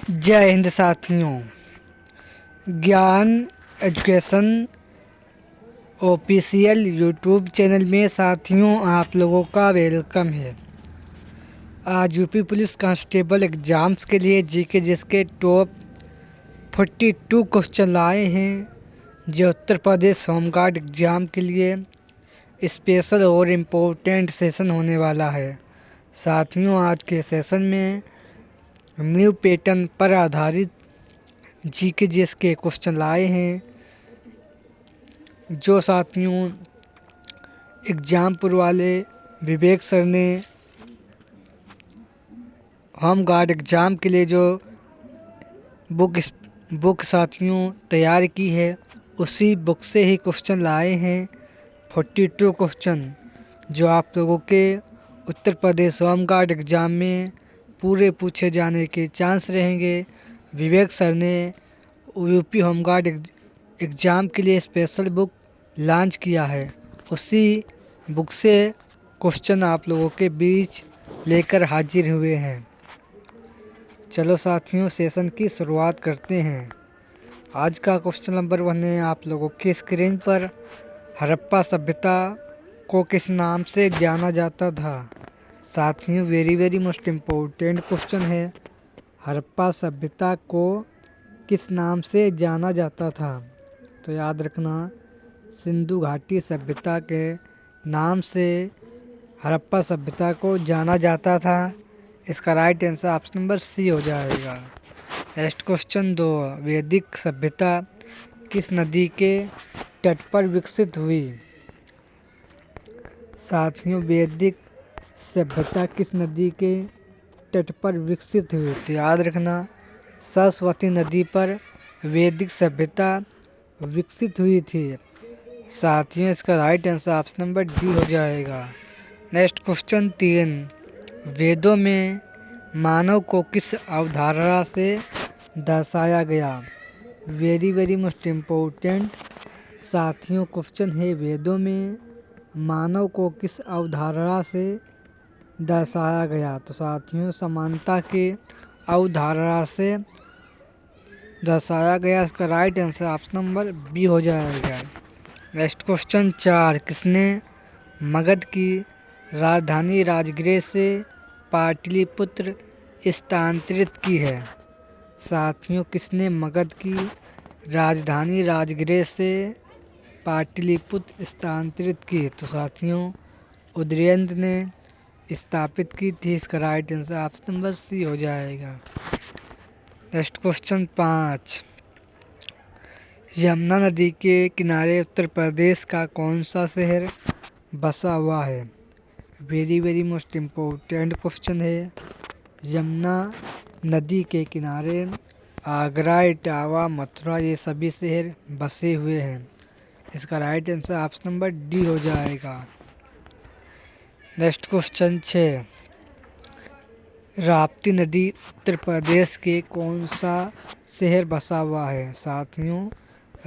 जय हिंद साथियों। ज्ञान एजुकेशन ऑफिशियल यूट्यूब चैनल में साथियों आप लोगों का वेलकम है। आज यूपी पुलिस कांस्टेबल एग्ज़ाम्स के लिए जीके जिसके टॉप 42 क्वेश्चन लाए हैं जो उत्तर प्रदेश होमगार्ड एग्ज़ाम के लिए स्पेशल और इम्पोर्टेंट सेशन होने वाला है। साथियों आज के सेशन में न्यू पैटर्न पर आधारित जीके जिसके क्वेश्चन लाए हैं जो साथियों एग्जामपुर वाले विवेक सर ने होम गार्ड एग्ज़ाम के लिए जो बुक साथियों तैयार की है उसी बुक से ही क्वेश्चन लाए हैं। 42 क्वेश्चन जो आप लोगों के Uttar Pradesh home guard exam में पूरे पूछे जाने के चांस रहेंगे। विवेक सर ने यूपी होम गार्ड एग्ज़ाम के लिए स्पेशल बुक लॉन्च किया है, उसी बुक से क्वेश्चन आप लोगों के बीच लेकर हाजिर हुए हैं। चलो साथियों सेशन की शुरुआत करते हैं। आज का क्वेश्चन नंबर 1 है आप लोगों की स्क्रीन पर। हड़प्पा सभ्यता को किस नाम से जाना जाता था? साथियों वेरी मोस्ट इम्पोर्टेंट क्वेश्चन है। हड़प्पा सभ्यता को किस नाम से जाना जाता था? तो याद रखना सिंधु घाटी सभ्यता के नाम से हड़प्पा सभ्यता को जाना जाता था। इसका right answer option number C हो जाएगा। नेक्स्ट क्वेश्चन 2, वैदिक सभ्यता किस नदी के तट पर विकसित हुई? साथियों वैदिक सभ्यता किस नदी के तट पर विकसित हुई? तो याद रखना सरस्वती नदी पर वैदिक सभ्यता विकसित हुई थी। साथियों इसका right answer option number D हो जाएगा। नेक्स्ट क्वेश्चन 3, वेदों में मानव को किस अवधारणा से दर्शाया गया? वेरी मोस्ट इम्पोर्टेंट साथियों क्वेश्चन है। वेदों में मानव को किस अवधारणा से दर्शाया गया? तो साथियों समानता के अवधारणा से दर्शाया गया। इसका right answer option number B हो जाएगा। नेक्स्ट क्वेश्चन 4, किसने मगध की राजधानी राजगृह से पाटलिपुत्र स्थानांतरित की है? साथियों किसने मगध की राजधानी राजगृह से पाटलिपुत्र स्थानांतरित की? तो साथियों उदयन ने स्थापित की थी। इसका right answer option number C हो जाएगा। नेक्स्ट क्वेश्चन 5, यमुना नदी के किनारे उत्तर प्रदेश का कौन सा शहर बसा हुआ है? वेरी मोस्ट इम्पोर्टेंट क्वेश्चन है। यमुना नदी के किनारे आगरा, इटावा, मथुरा ये सभी शहर बसे हुए हैं। इसका right answer option number D हो जाएगा। नेक्स्ट क्वेश्चन 6, राप्ती नदी उत्तर प्रदेश के कौन सा शहर बसा हुआ है? साथियों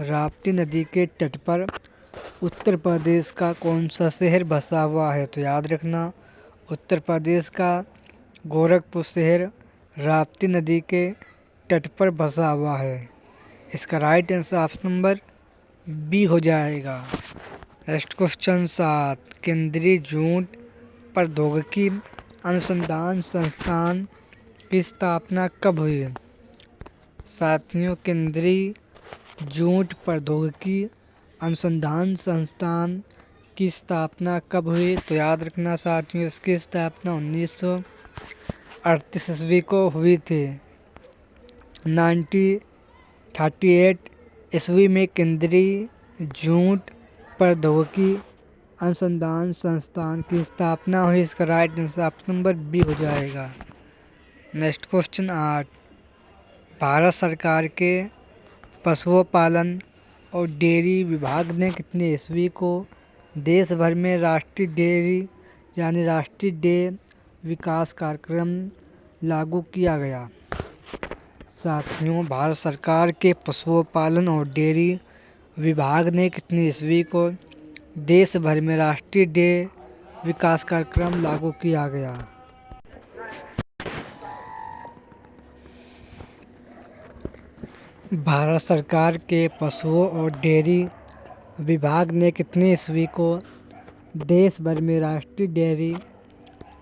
राप्ती नदी के तट पर उत्तर प्रदेश का कौन सा शहर बसा हुआ है? तो याद रखना उत्तर प्रदेश का गोरखपुर शहर राप्ती नदी के तट पर बसा हुआ है। इसका right answer option number B हो जाएगा। नेक्स्ट क्वेश्चन 7, केंद्रीय जूट प्रौद्योगिकी अनुसंधान संस्थान की स्थापना कब हुई? साथियों केंद्रीय जूट प्रौद्योगिकी अनुसंधान संस्थान की स्थापना कब हुई? तो याद रखना साथियों इसकी स्थापना 1938 ईस्वी को हुई थी। 1938 ईस्वी में केंद्रीय जूट प्रौद्योगिकी अनुसंधान संस्थान की स्थापना हुई। इसका right answer option number B हो जाएगा। नेक्स्ट क्वेश्चन 8, भारत सरकार के पशुपालन और डेयरी विभाग ने कितने ईस्वी को देश भर में राष्ट्रीय डेयरी यानी राष्ट्रीय डेयरी विकास कार्यक्रम लागू किया गया? साथियों भारत सरकार के पशुपालन और डेयरी विभाग ने कितनी ईस्वी को देश भर में राष्ट्रीय डेयरी विकास कार्यक्रम लागू किया गया? भारत सरकार के पशुओं और डेयरी विभाग ने कितनी ईस्वी को देश भर में राष्ट्रीय डेयरी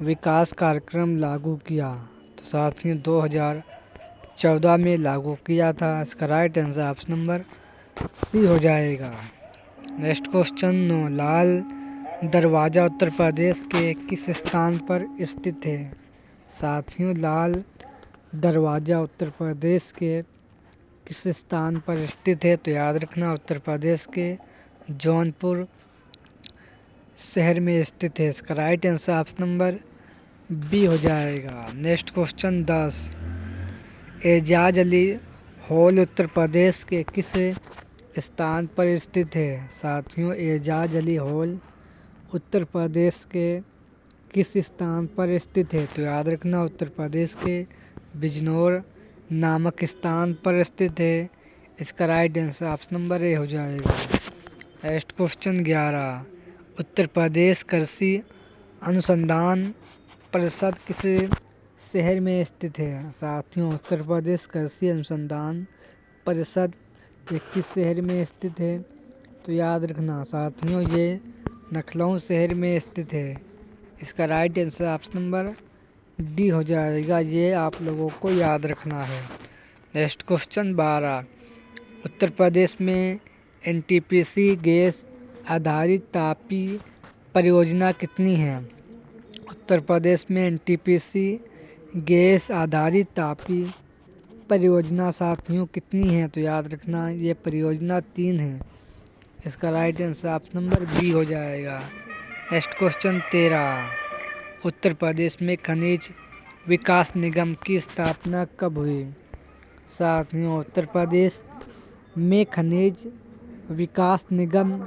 विकास कार्यक्रम लागू किया? तो साथियों 2014 में लागू किया था। इसका right answer option number C हो जाएगा। नेक्स्ट क्वेश्चन, लाल दरवाज़ा उत्तर प्रदेश के किस स्थान पर स्थित है? साथियों लाल दरवाज़ा उत्तर प्रदेश के किस स्थान पर स्थित है? तो याद रखना उत्तर प्रदेश के जौनपुर शहर में स्थित है। इसका right answer option number B हो जाएगा। Next question 10, Ejaz Ali Hall Uttar Pradesh के किस स्थान पर स्थित है? साथियों एजाज अली हॉल उत्तर प्रदेश के किस स्थान पर स्थित है? तो याद रखना उत्तर प्रदेश के बिजनौर नामक स्थान पर स्थित है। इसका right answer option number A हो जाएगा। नेक्स्ट क्वेश्चन 11, उत्तर प्रदेश कृषि अनुसंधान परिषद किस शहर में स्थित है? साथियों उत्तर प्रदेश कृषि अनुसंधान परिषद ये किस शहर में स्थित है? तो याद रखना साथियों ये लखनऊ शहर में स्थित है। इसका right answer option number D हो जाएगा। ये आप लोगों को याद रखना है। नेक्स्ट क्वेश्चन 12, उत्तर प्रदेश में एनटीपीसी गैस आधारित तापी परियोजना कितनी है? उत्तर प्रदेश में एनटीपीसी गैस आधारित तापी परियोजना साथियों कितनी है? तो याद रखना ये परियोजना 3 है। इसका right answer option number B हो जाएगा। नेक्स्ट क्वेश्चन 13, उत्तर प्रदेश में खनिज विकास निगम की स्थापना कब हुई? साथियों उत्तर प्रदेश में खनिज विकास निगम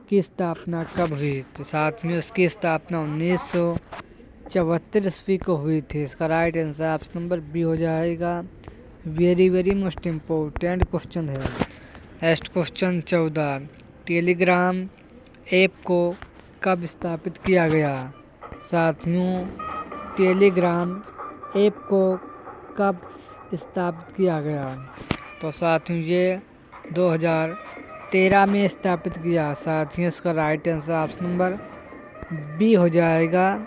की स्थापना कब हुई? तो साथियों इसकी स्थापना 1974 ईस्वी को हुई थी। इसका right answer option number B हो जाएगा। वेरी मोस्ट इम्पोर्टेंट क्वेश्चन है। नेक्स्ट क्वेश्चन 14, टेलीग्राम ऐप को कब स्थापित किया गया? साथियों टेलीग्राम ऐप को कब स्थापित किया गया? तो साथियों ये 2013 में स्थापित किया। साथियों इसका right answer option number B हो जाएगा।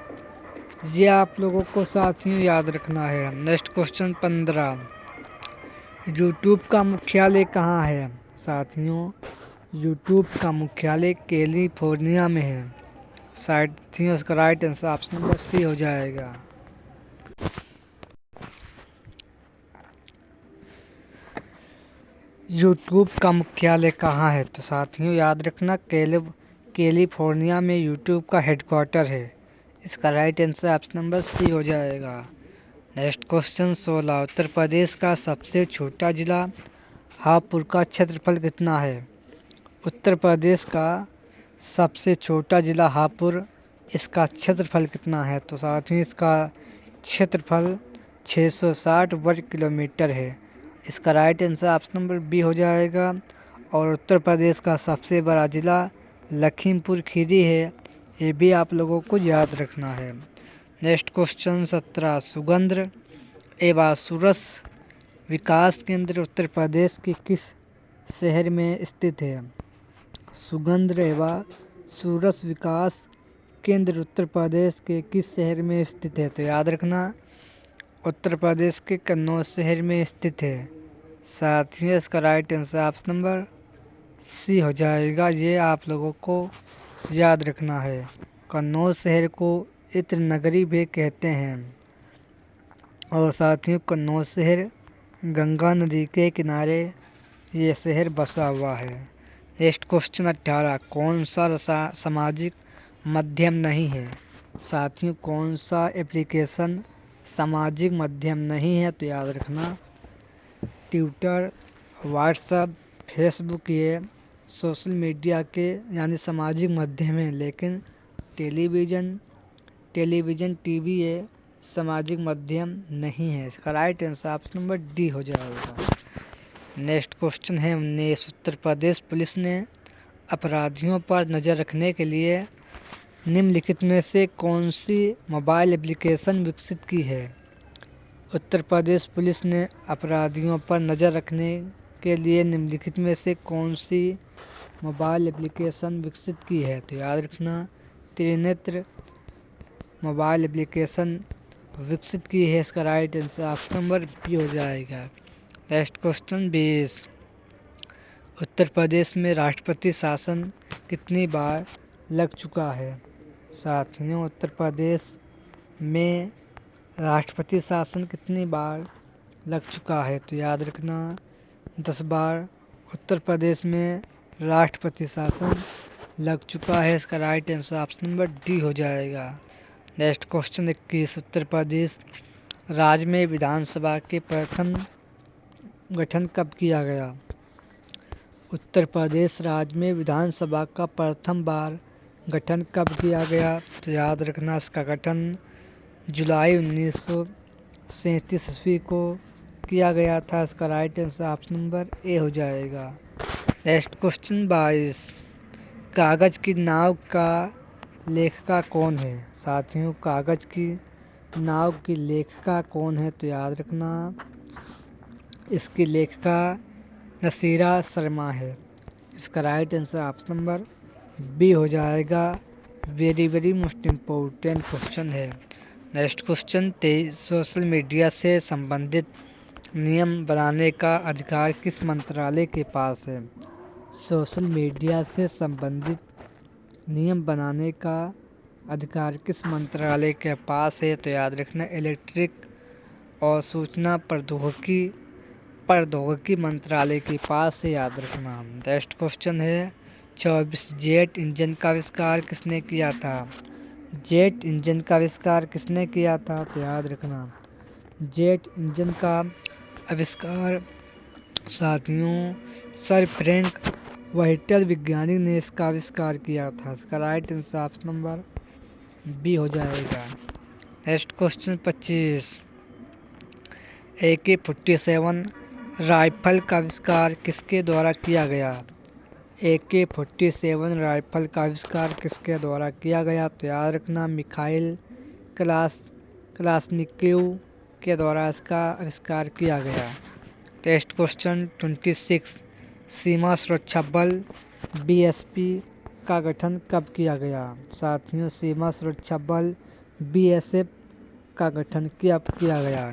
ये आप लोगों को साथियों याद रखना है। नेक्स्ट क्वेश्चन 15, यूट्यूब का मुख्यालय कहाँ है? साथियों यूट्यूब का मुख्यालय कैलिफोर्निया में है। साथियों इसका right answer option number C हो जाएगा। यूट्यूब का मुख्यालय कहाँ है? तो साथियों याद रखना कैलिफोर्निया में यूट्यूब का हेडक्वार्टर है। इसका right answer option number C हो जाएगा। नेक्स्ट क्वेश्चन 16, उत्तर प्रदेश का सबसे छोटा जिला हापुड़ का क्षेत्रफल कितना है? उत्तर प्रदेश का सबसे छोटा जिला हापुड़, इसका क्षेत्रफल कितना है? तो साथियों इसका क्षेत्रफल 660 वर्ग किलोमीटर है। इसका right answer option number B हो जाएगा। और उत्तर प्रदेश का सबसे बड़ा जिला लखीमपुर खीरी है। ये भी आप लोगों को याद रखना है। नेक्स्ट क्वेश्चन 17, सुगंध एवं सूरस विकास केंद्र उत्तर प्रदेश के किस शहर में स्थित है? सुगंध एवं सूरस विकास केंद्र उत्तर प्रदेश के किस शहर में स्थित है? तो याद रखना उत्तर प्रदेश के कन्नौज शहर में स्थित है। साथियों इसका right answer option number C हो जाएगा। ये आप लोगों को याद रखना है। कन्नौज शहर को इत्र नगरी भी कहते हैं। और साथियों कन्नौज शहर गंगा नदी के किनारे ये शहर बसा हुआ है। नेक्स्ट क्वेश्चन 18, कौन सा सामाजिक माध्यम नहीं है? साथियों कौन सा एप्लीकेशन सामाजिक माध्यम नहीं है? तो याद रखना ट्विटर, व्हाट्सएप, फेसबुक ये सोशल मीडिया के यानी सामाजिक माध्यम है। लेकिन टेलीविज़न टीवी ये सामाजिक माध्यम नहीं है। इसका right answer option number D हो जाएगा। नेक्स्ट क्वेश्चन है 19, उत्तर प्रदेश पुलिस ने अपराधियों पर नज़र रखने के लिए निम्नलिखित में से कौन सी मोबाइल एप्लीकेशन विकसित की है? उत्तर प्रदेश पुलिस ने अपराधियों पर नज़र रखने के लिए निम्नलिखित में से कौन सी मोबाइल एप्लीकेशन विकसित की है? तो याद रखना त्रिनेत्र मोबाइल एप्लीकेशन विकसित की है। इसका right answer option number B हो जाएगा। नेक्स्ट क्वेश्चन 20, उत्तर प्रदेश में राष्ट्रपति शासन कितनी बार लग चुका है? साथियों, उत्तर प्रदेश में राष्ट्रपति शासन कितनी बार लग चुका है? तो याद रखना 10 बार उत्तर प्रदेश में राष्ट्रपति शासन लग चुका है। इसका right answer option number D हो जाएगा। नेक्स्ट क्वेश्चन 21, उत्तर प्रदेश राज्य में विधानसभा के प्रथम गठन कब किया गया? उत्तर प्रदेश राज्य में विधानसभा का प्रथम बार गठन कब किया गया? तो याद रखना इसका गठन जुलाई 1937 ईस्वी को किया गया था। इसका right answer option number A हो जाएगा। नेक्स्ट क्वेश्चन 22, कागज की नाव का लेखिका कौन है? साथियों, कागज की नाव की लेखिका कौन है? तो याद रखना इसकी लेखिका नसीरा शर्मा है। इसका right answer option number B हो जाएगा। वेरी मोस्ट इम्पोर्टेंट क्वेश्चन है। नेक्स्ट क्वेश्चन 23, सोशल मीडिया से संबंधित नियम बनाने का अधिकार किस मंत्रालय के पास है? सोशल मीडिया से संबंधित नियम बनाने का अधिकार किस मंत्रालय के पास है? तो याद रखना इलेक्ट्रिक और सूचना प्रौद्योगिकी मंत्रालय के पास है। याद रखना। नेक्स्ट क्वेश्चन है 24, जेट इंजन का आविष्कार किसने किया था? जेट इंजन का आविष्कार किसने किया था? तो याद रखना जेट इंजन का आविष्कार साथियों सर फ्रैंक व्हाइटल वैज्ञानिक ने इसका आविष्कार किया था। इसका right answer option number B हो जाएगा। नेक्स्ट क्वेश्चन 25, AK-47 राइफल का आविष्कार किसके द्वारा किया गया? AK-47 राइफल का आविष्कार किसके द्वारा किया गया? तो याद रखना मिखाइल क्लाशनिकोव के द्वारा इसका आविष्कार किया गया। टेस्ट क्वेश्चन 26, सीमा सुरक्षा बल BSP का गठन कब किया गया? साथियों, सीमा सुरक्षा बल BSF का गठन कब किया गया?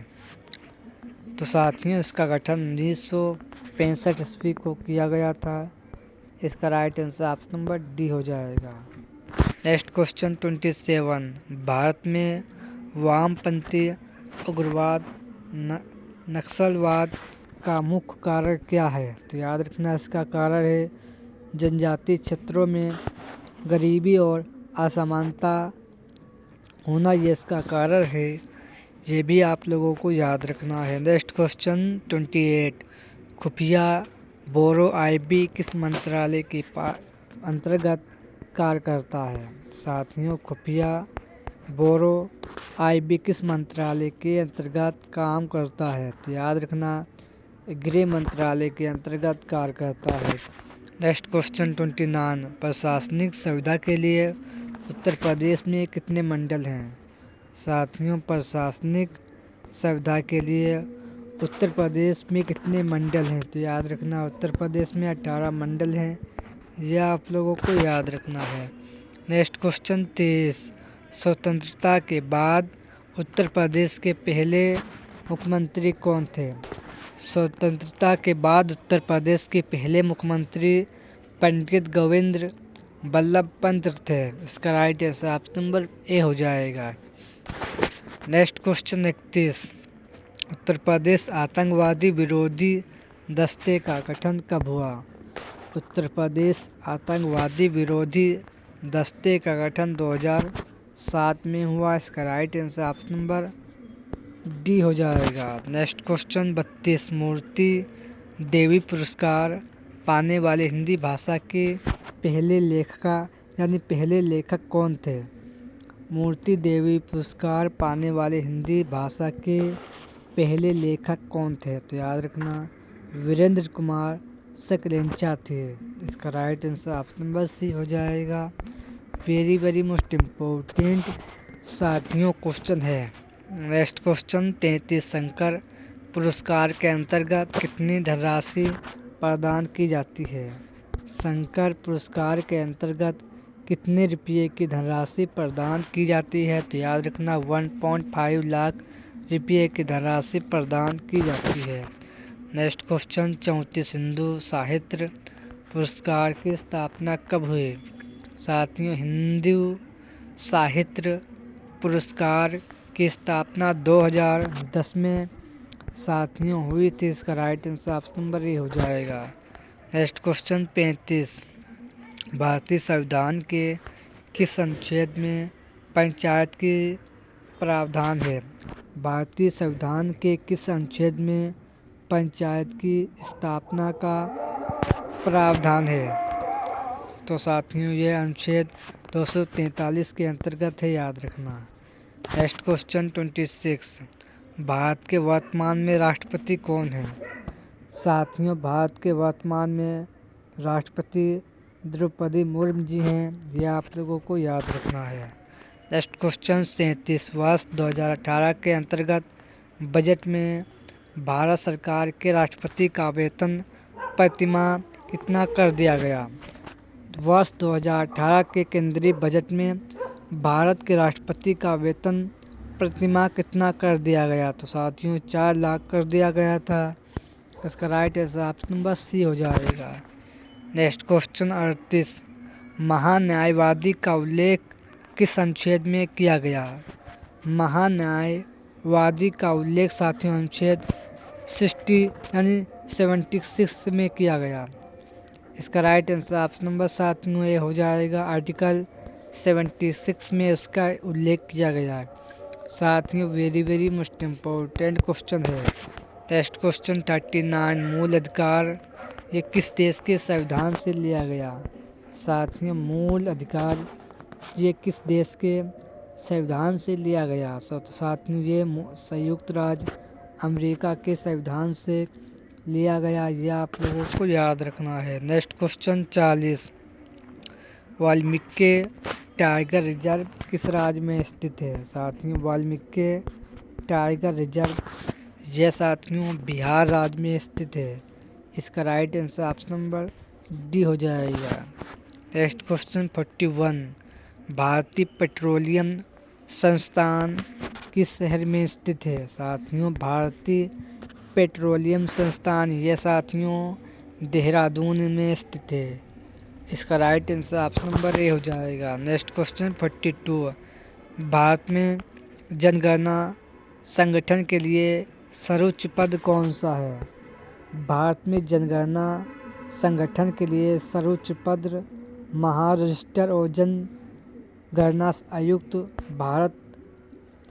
तो साथियों इसका गठन 1965 ईस्वी को किया गया था। इसका right answer option number D हो जाएगा। नेक्स्ट क्वेश्चन 27, भारत में वामपंथी उग्रवाद नक्सलवाद का मुख्य कारण क्या है? तो याद रखना इसका कारण है जनजातीय क्षेत्रों में गरीबी और असमानता होना, ये इसका कारण है। ये भी आप लोगों को याद रखना है। नेक्स्ट क्वेश्चन 28, खुफिया ब्यूरो IB किस मंत्रालय के अंतर्गत कार्य करता है? साथियों, खुफिया ब्यूरो IB किस मंत्रालय के अंतर्गत काम करता है? तो याद रखना गृह मंत्रालय के अंतर्गत कार्य करता है। नेक्स्ट क्वेश्चन 29, प्रशासनिक सुविधा के लिए उत्तर प्रदेश में कितने मंडल हैं? साथियों, प्रशासनिक सुविधा के लिए उत्तर प्रदेश में कितने मंडल हैं? तो याद रखना उत्तर प्रदेश में 18 मंडल हैं। यह आप लोगों को याद रखना है। नेक्स्ट क्वेश्चन 23, स्वतंत्रता के बाद उत्तर प्रदेश के पहले मुख्यमंत्री कौन थे? स्वतंत्रता के बाद उत्तर प्रदेश के पहले मुख्यमंत्री पंडित गोविंद बल्लभ पंत थे। इसका right answer option number A हो जाएगा। नेक्स्ट क्वेश्चन 31, उत्तर प्रदेश आतंकवादी विरोधी दस्ते का गठन कब हुआ? उत्तर प्रदेश आतंकवादी विरोधी दस्ते का गठन 2007 में हुआ। इसका right answer option number D हो जाएगा। नेक्स्ट क्वेश्चन 32, मूर्ति देवी पुरस्कार पाने वाले हिंदी भाषा के पहले लेखक कौन थे? मूर्ति देवी पुरस्कार पाने वाले हिंदी भाषा के पहले लेखक कौन थे? तो याद रखना वीरेंद्र कुमार सकलेचा थे। इसका right answer option number C हो जाएगा। वेरी मोस्ट इम्पोर्टेंट साथियों क्वेश्चन है। नेक्स्ट क्वेश्चन 33, शंकर पुरस्कार के अंतर्गत कितनी धनराशि प्रदान की जाती है? शंकर पुरस्कार के अंतर्गत कितने रुपये की धनराशि प्रदान की जाती है? तो याद रखना 1.5 लाख रुपये की धनराशि प्रदान की जाती है। नेक्स्ट क्वेश्चन 34, हिंदू साहित्य पुरस्कार की स्थापना कब हुई? साथियों, हिंदू साहित्य पुरस्कार की स्थापना 2010 में साथियों हुई थी। इसका right answer option number A हो जाएगा। नेक्स्ट क्वेश्चन 35, भारतीय संविधान के किस अनुच्छेद में पंचायत की प्रावधान है? भारतीय संविधान के किस अनुच्छेद में पंचायत की स्थापना का प्रावधान है? तो साथियों ये अनुच्छेद 243 के अंतर्गत है, याद रखना। नेक्स्ट क्वेश्चन 26, भारत के वर्तमान में राष्ट्रपति कौन है? साथियों, भारत के वर्तमान में राष्ट्रपति द्रौपदी मुर्मू जी हैं, यह आप लोगों को याद रखना है। नेक्स्ट क्वेश्चन 37, वर्ष 2018 के अंतर्गत बजट में भारत सरकार के राष्ट्रपति का वेतन प्रतिमाह कितना कर दिया गया? वर्ष 2018 के केंद्रीय बजट में भारत के राष्ट्रपति का वेतन प्रतिमाह कितना कर दिया गया? तो साथियों 4 लाख कर दिया गया था। इसका right answer option number C हो जाएगा। नेक्स्ट क्वेश्चन 38, महान्यायवादी का उल्लेख किस अनुच्छेद में किया गया? महान्यायवादी का उल्लेख साथियों अनुच्छेद 76 में किया गया। इसका राइट आंसर ऑप्शन नंबर 7 में हो जाएगा। आर्टिकल 76 में उसका उल्लेख किया गया है। साथियों वेरी मोस्ट इम्पोर्टेंट क्वेश्चन है। टेस्ट क्वेश्चन 39, मूल अधिकार ये किस देश के संविधान से लिया गया? साथियों मूल अधिकार ये किस देश के संविधान से लिया गया? तो साथियों ये संयुक्त राज्य अमेरिका के संविधान से लिया गया, यह आप लोगों को याद रखना है। Next question 40, Valmiki tiger reserve किस राज्य में स्थित है? साथियों वाल्मीकि टाइगर रिजर्व यह साथियों बिहार राज्य में स्थित है। इसका right answer option number D हो जाएगा। नेक्स्ट क्वेश्चन 41, भारतीय पेट्रोलियम संस्थान किस शहर में स्थित है? साथियों भारतीय पेट्रोलियम संस्थान यह साथियों देहरादून में स्थित है। इसका right answer option number A हो जाएगा। नेक्स्ट क्वेश्चन 42, भारत में जनगणना संगठन के लिए सर्वोच्च पद कौन सा है? भारत में जनगणना संगठन के लिए सर्वोच्च पद महारजिस्टर और जनगणना आयुक्त भारत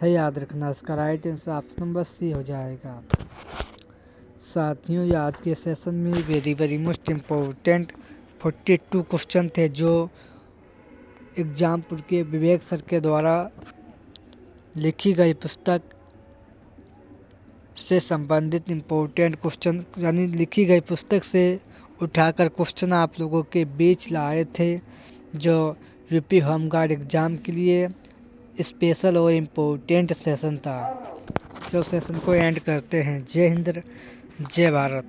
है, याद रखना। इसका right answer option number C हो जाएगा। साथियों ये आज के सेशन में वेरी मोस्ट इम्पोर्टेंट 42 क्वेश्चन थे जो एग्जामपुर के विवेक सर के द्वारा लिखी गई पुस्तक से संबंधित इम्पोर्टेंट क्वेश्चन यानी लिखी गई पुस्तक से उठाकर क्वेश्चन आप लोगों के बीच लाए थे, जो यूपी होमगार्ड एग्ज़ाम के लिए स्पेशल और इम्पोर्टेंट सेशन था। जो सेशन को एंड करते हैं। जय हिंद, जय भारत।